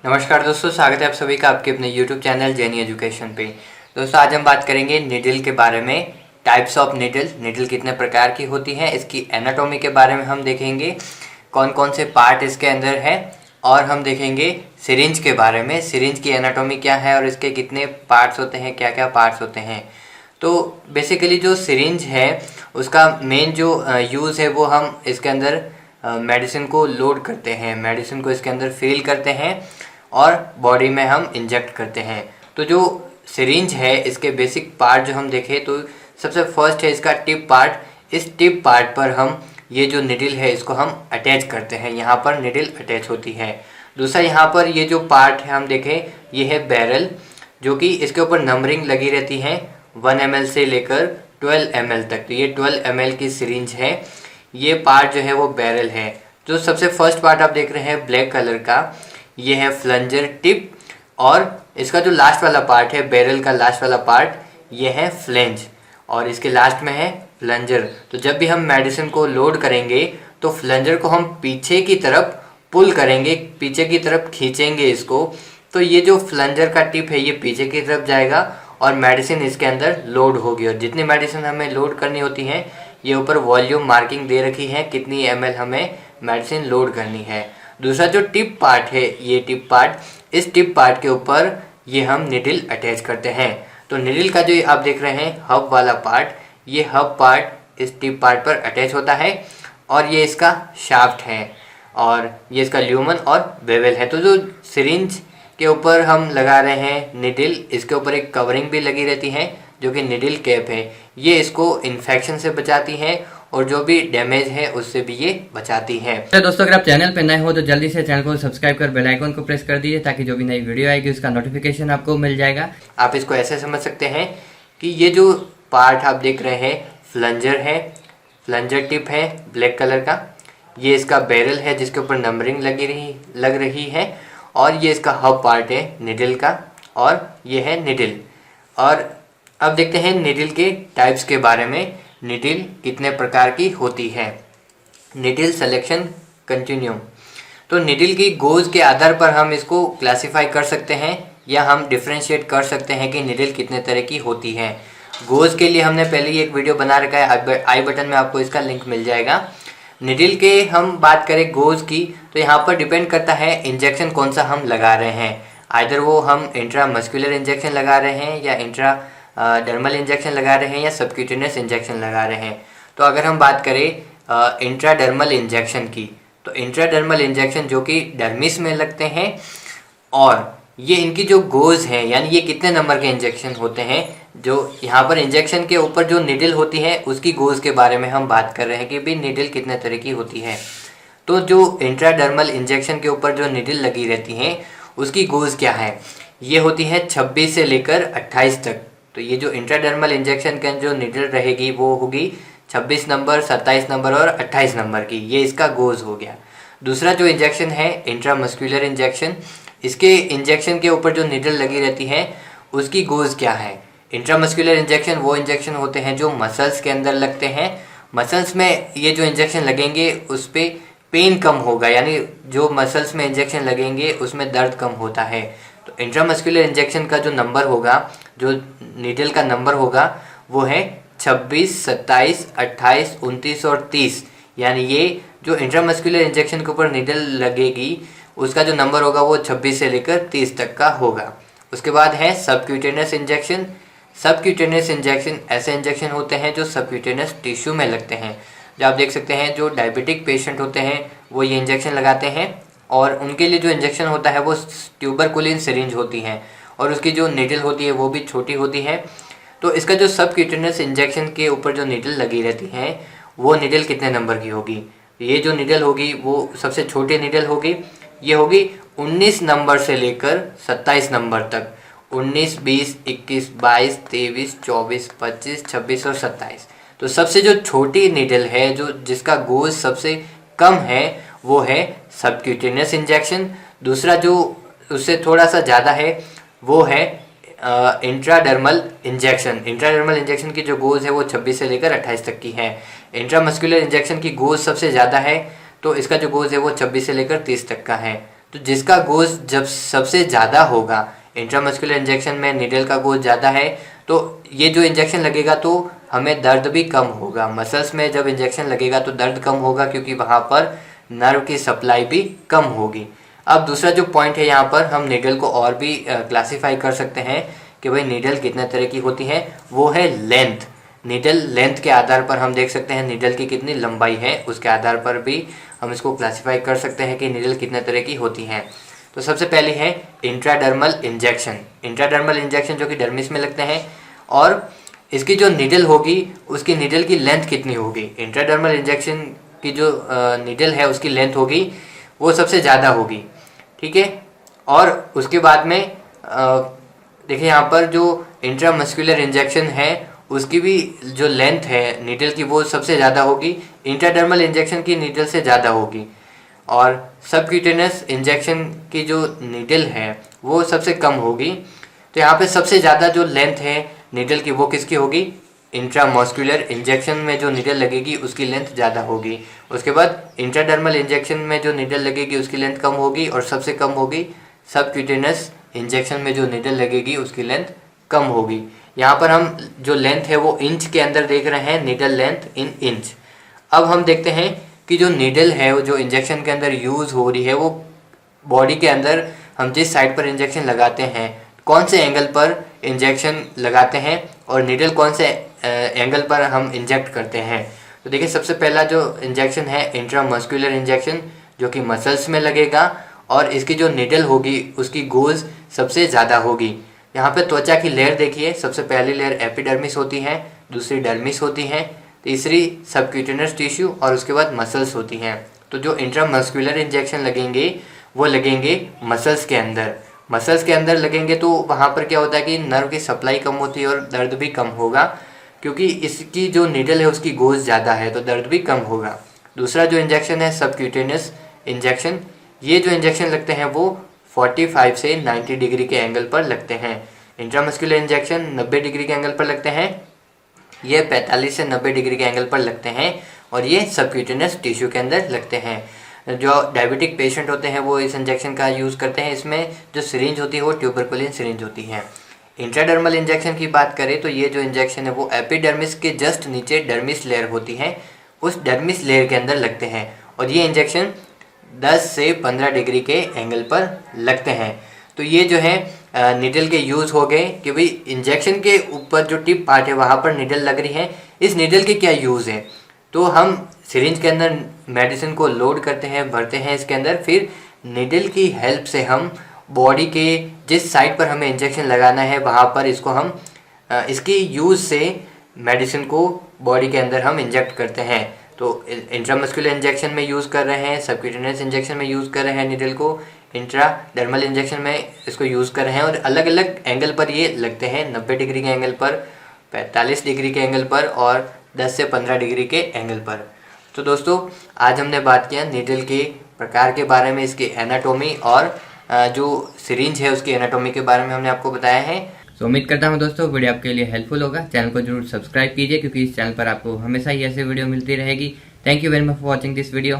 नमस्कार दोस्तों, स्वागत है आप सभी का आपके अपने YouTube चैनल जेनी एजुकेशन पे। दोस्तों आज हम बात करेंगे निडल के बारे में। टाइप्स ऑफ निडल, निडल कितने प्रकार की होती हैं, इसकी एनाटॉमी के बारे में हम देखेंगे, कौन कौन से पार्ट इसके अंदर है, और हम देखेंगे सिरिंज के बारे में, सिरिंज की एनाटॉमी क्या है और इसके कितने पार्ट्स होते हैं, क्या क्या पार्ट्स होते हैं। तो बेसिकली जो सिरिंज है उसका मेन जो यूज़ है वो हम इसके अंदर मेडिसिन को लोड करते हैं, मेडिसिन को इसके अंदर फिल करते हैं और बॉडी में हम इंजेक्ट करते हैं। तो जो सिरिंज है इसके बेसिक पार्ट जो हम देखें तो सबसे फर्स्ट है इसका टिप पार्ट। इस टिप पार्ट पर हम ये जो निडल है इसको हम अटैच करते हैं, यहाँ पर निडल अटैच होती है। दूसरा यहाँ पर ये जो पार्ट है हम देखें ये है बैरल, जो कि इसके ऊपर नंबरिंग लगी रहती है 1 ml से लेकर 12 ml तक। तो ये 12 ml की सिरिंज है। ये पार्ट जो है वो बैरल है। जो सबसे फर्स्ट पार्ट आप देख रहे हैं ब्लैक कलर का, ये है फ्लंजर टिप, और इसका जो लास्ट वाला पार्ट है बैरल का लास्ट वाला पार्ट ये है फ्लेंज, और इसके लास्ट में है फ्लंजर। तो जब भी हम मेडिसिन को लोड करेंगे तो फ्लंजर को हम पीछे की तरफ पुल करेंगे, पीछे की तरफ खींचेंगे इसको। तो ये जो फ्लंजर का टिप है ये पीछे की तरफ जाएगा और मेडिसिन इसके अंदर लोड होगी, और जितनी मेडिसिन हमें लोड करनी होती है ये ऊपर वॉल्यूम मार्किंग दे रखी है कितनी ml हमें मेडिसिन लोड करनी है। दूसरा जो टिप पार्ट है ये टिप पार्ट, इस टिप पार्ट के ऊपर ये हम निडल अटैच करते हैं। तो निडल का जो आप देख रहे हैं हब वाला पार्ट, ये हब पार्ट इस टिप पार्ट पर अटैच होता है, और ये इसका शाफ्ट है, और ये इसका ल्यूमन और बेवल है। तो जो सिरिंज के ऊपर हम लगा रहे हैं निडल, इसके ऊपर एक कवरिंग भी लगी रहती है जो कि निडल कैप है। ये इसको इन्फेक्शन से बचाती है और जो भी डैमेज है उससे भी ये बचाती है। तो दोस्तों अगर आप चैनल पे नए हो तो जल्दी से चैनल को सब्सक्राइब कर बेल आइकन को प्रेस कर दीजिए, ताकि जो भी नई वीडियो आएगी उसका नोटिफिकेशन आपको मिल जाएगा। आप इसको ऐसे समझ सकते हैं कि ये जो पार्ट आप देख रहे हैं फ्लंजर है, फ्लंजर टिप है ब्लैक कलर का, ये इसका बैरल है जिसके ऊपर नंबरिंग लग रही है, और ये इसका हब पार्ट है निडल का, और ये है निडल। और अब देखते हैं निडल के टाइप्स के बारे में, निडल कितने प्रकार की होती है। Needle selection continuum. तो निडल की गोज के आधार पर हम इसको क्लासिफाई कर सकते हैं या हम डिफ्रेंशिएट कर सकते हैं कि निडल कितने तरह की होती है। गोज के लिए हमने पहले ही एक वीडियो बना रखा है, आई बटन में आपको इसका लिंक मिल जाएगा। निडल के हम बात करें गोज की तो यहाँ पर डिपेंड करता है इंजेक्शन कौन सा हम लगा रहे हैं, आइदर वो हम इंट्रा मस्कुलर इंजेक्शन लगा रहे हैं या इंट्रा डर्मल इंजेक्शन लगा रहे हैं या सबक्यूटेनियस इंजेक्शन लगा रहे हैं। तो अगर हम बात करें इंट्राडर्मल इंजेक्शन की, तो इंट्राडर्मल इंजेक्शन जो कि डर्मिस में लगते हैं, और ये इनकी जो गोज हैं यानी ये कितने नंबर के इंजेक्शन होते हैं, जो यहाँ पर इंजेक्शन के ऊपर जो निडल होती है उसकी गोज के बारे में हम बात कर रहे हैं कि भाई निडल कितने तरह की होती है। तो जो इंट्राडर्मल इंजेक्शन के ऊपर जो निडल लगी रहती हैं उसकी गोज क्या है, ये होती है 26 से लेकर 28 तक। तो ये जो इंट्राडर्मल इंजेक्शन के जो निडल रहेगी वो होगी 26 नंबर, 27 नंबर और 28 नंबर की, ये इसका गोज हो गया। दूसरा जो इंजेक्शन है इंट्रामस्कुलर इंजेक्शन, इसके इंजेक्शन के ऊपर जो निडल लगी रहती है उसकी गोज क्या है। इंट्रामस्कुलर इंजेक्शन वो इंजेक्शन होते हैं जो मसल्स के अंदर लगते हैं, मसल्स में ये जो इंजेक्शन लगेंगे उस पर पेन कम होगा, यानी जो मसल्स में इंजेक्शन लगेंगे उसमें दर्द कम होता है। तो इंट्रामस्कुलर इंजेक्शन का जो नंबर होगा, जो निडल का नंबर होगा वो है 26, 27, 28, 29 और 30, यानी ये जो इंट्रामस्कुलर इंजेक्शन के ऊपर निडल लगेगी उसका जो नंबर होगा वो 26 से लेकर 30 तक का होगा। उसके बाद है सबक्यूटेनियस इंजेक्शन। सबक्यूटेनियस इंजेक्शन ऐसे इंजेक्शन होते हैं जो सबक्यूटेनियस टिश्यू में लगते हैं। जो आप देख सकते हैं जो डायबिटिक पेशेंट होते हैं वो ये इंजेक्शन लगाते हैं, और उनके लिए जो इंजेक्शन होता है वो ट्यूबरकुलिन सिरिंज होती है, और उसकी जो निडल होती है वो भी छोटी होती है। तो इसका जो सबक्यूटेनियस इंजेक्शन के ऊपर जो निडल लगी रहती है वो निडल कितने नंबर की होगी, ये जो निडल होगी वो सबसे छोटी निडल होगी, ये होगी 19 नंबर से लेकर 27 नंबर तक। 19, 20, 21, 22, 23, 24, 25, 26 और 27। तो सबसे जो छोटी निडल है, जो जिसका गोज सबसे कम है, वो है सबक्यूटेनियस इंजेक्शन। दूसरा जो उससे थोड़ा सा ज़्यादा है वो है इंट्राडर्मल इंजेक्शन। इंट्राडर्मल इंजेक्शन की जो गोज है वो 26 से लेकर 28 तक की है। इंट्रामस्कुलर इंजेक्शन की गोज सबसे ज़्यादा है, तो इसका जो गोज है वो 26 से लेकर 30 तक का है। तो जिसका गोज जब सबसे ज़्यादा होगा, इंट्रामस्कुलर इंजेक्शन में नीडल का गोज ज़्यादा है तो ये जो इंजेक्शन लगेगा तो हमें दर्द भी कम होगा। मसल्स में जब इंजेक्शन लगेगा तो दर्द कम होगा क्योंकि वहाँ पर नर्व की सप्लाई भी कम होगी। अब दूसरा जो पॉइंट है, यहाँ पर हम नीडल को और भी क्लासीफाई कर सकते हैं कि भाई नीडल कितने तरह की होती है। वो है लेंथ। नीडल लेंथ के आधार पर हम देख सकते हैं नीडल की कितनी लंबाई है, उसके आधार पर भी हम इसको क्लासीफाई कर सकते हैं कि नीडल कितने तरह की होती हैं। तो सबसे पहले है इंट्राडर्मल इंजेक्शन। इंट्राडर्मल इंजेक्शन जो कि डर्मिस में लगते हैं, और इसकी जो नीडल होगी उसकी नीडल की लेंथ कितनी होगी। इंट्राडर्मल इंजेक्शन की जो नीडल है उसकी लेंथ होगी वो सबसे ज़्यादा होगी, ठीक है। और उसके बाद में देखिए यहाँ पर जो इंट्रामस्कुलर इंजेक्शन है उसकी भी जो लेंथ है नीडल की वो सबसे ज़्यादा होगी, इंट्राडर्मल इंजेक्शन की नीडल से ज़्यादा होगी। और सबक्यूटेनियस इंजेक्शन की जो नीडल है वो सबसे कम होगी। तो यहाँ पे सबसे ज़्यादा जो लेंथ है नीडल की वो किसकी होगी, इंट्रामस्कुलर इंजेक्शन में जो नीडल लगेगी उसकी लेंथ ज़्यादा होगी। उसके बाद इंट्राडर्मल इंजेक्शन में जो नीडल लगेगी उसकी लेंथ कम होगी, और सबसे कम होगी सबक्यूटेनियस इंजेक्शन में जो नीडल लगेगी उसकी लेंथ कम होगी। यहाँ पर हम जो लेंथ है वो इंच के अंदर देख रहे हैं, नीडल लेंथ इन इंच। अब हम देखते हैं कि जो नीडल है वो जो इंजेक्शन के अंदर यूज़ हो रही है वो बॉडी के अंदर हम जिस साइड पर इंजेक्शन लगाते हैं, कौन से एंगल पर इंजेक्शन लगाते हैं और नीडल कौन से एंगल पर हम इंजेक्ट करते हैं। तो देखिए सबसे पहला जो इंजेक्शन है इंट्रामस्कुलर इंजेक्शन जो कि मसल्स में लगेगा, और इसकी जो नीडल होगी उसकी गोज सबसे ज़्यादा होगी। यहाँ पे त्वचा की लेयर देखिए, सबसे पहली लेयर एपिडर्मिस होती है, दूसरी डर्मिस होती है, तीसरी सबक्यूटेनियस टिश्यू और उसके बाद मसल्स होती हैं। तो जो इंट्रामस्कुलर इंजेक्शन लगेंगे वो लगेंगे मसल्स के अंदर। मसल्स के अंदर लगेंगे तो वहाँ पर क्या होता है कि नर्व की सप्लाई कम होती है और दर्द भी कम होगा, क्योंकि इसकी जो नीडल है उसकी गोज ज़्यादा है तो दर्द भी कम होगा। दूसरा जो इंजेक्शन है सबक्यूटेनियस इंजेक्शन, ये जो इंजेक्शन लगते हैं वो 45 से 90 डिग्री के एंगल पर लगते हैं। इंट्रामस्कुलर इंजेक्शन 90 डिग्री के एंगल पर लगते हैं, ये 45 से 90 डिग्री के एंगल पर लगते हैं, और ये सबक्यूटेनियस टिश्यू के अंदर लगते हैं। जो डायबिटिक पेशेंट होते हैं वो इस इंजेक्शन का यूज़ करते हैं। इसमें जो सिरिंज होती है वो ट्यूबरकुलिन सिरिंज होती है। इंट्राडर्मल इंजेक्शन की बात करें तो ये जो इंजेक्शन है वो एपिडर्मिस के जस्ट नीचे डर्मिस लेयर होती है, उस डर्मिस लेयर के अंदर लगते हैं, और ये इंजेक्शन 10 से 15 डिग्री के एंगल पर लगते हैं। तो ये जो है नीडल के यूज़ हो गए कि भाई इंजेक्शन के ऊपर जो टिप पार्ट है वहाँ पर नीडल लग रही है, इस नीडल के क्या यूज़ है। तो हम सिरिंज के अंदर मेडिसिन को लोड करते हैं, भरते हैं इसके अंदर, फिर नीडल की हेल्प से हम बॉडी के जिस साइड पर हमें इंजेक्शन लगाना है वहाँ पर इसको हम इसकी यूज़ से मेडिसिन को बॉडी के अंदर हम इंजेक्ट करते हैं। तो इंट्रामस्कुलर इंजेक्शन में यूज़ कर रहे हैं, सबक्यूटेनियस इंजेक्शन में यूज़ कर रहे हैं नीडल को, इंट्राडर्मल इंजेक्शन में इसको यूज़ कर रहे हैं, और अलग अलग एंगल पर ये लगते हैं, 90 डिग्री के एंगल पर, 45 डिग्री के एंगल पर और 10 से 15 डिग्री के एंगल पर। तो दोस्तों आज हमने बात किया नीडल के प्रकार के बारे में, इसकी एनाटॉमी और जो सिरिंज है उसकी एनाटॉमी के बारे में हमने आपको बताया है। तो उम्मीद करता हूँ दोस्तों वीडियो आपके लिए हेल्पफुल होगा। चैनल को जरूर सब्सक्राइब कीजिए क्योंकि इस चैनल पर आपको हमेशा ही ऐसे वीडियो मिलती रहेगी। Thank you very much for watching this video.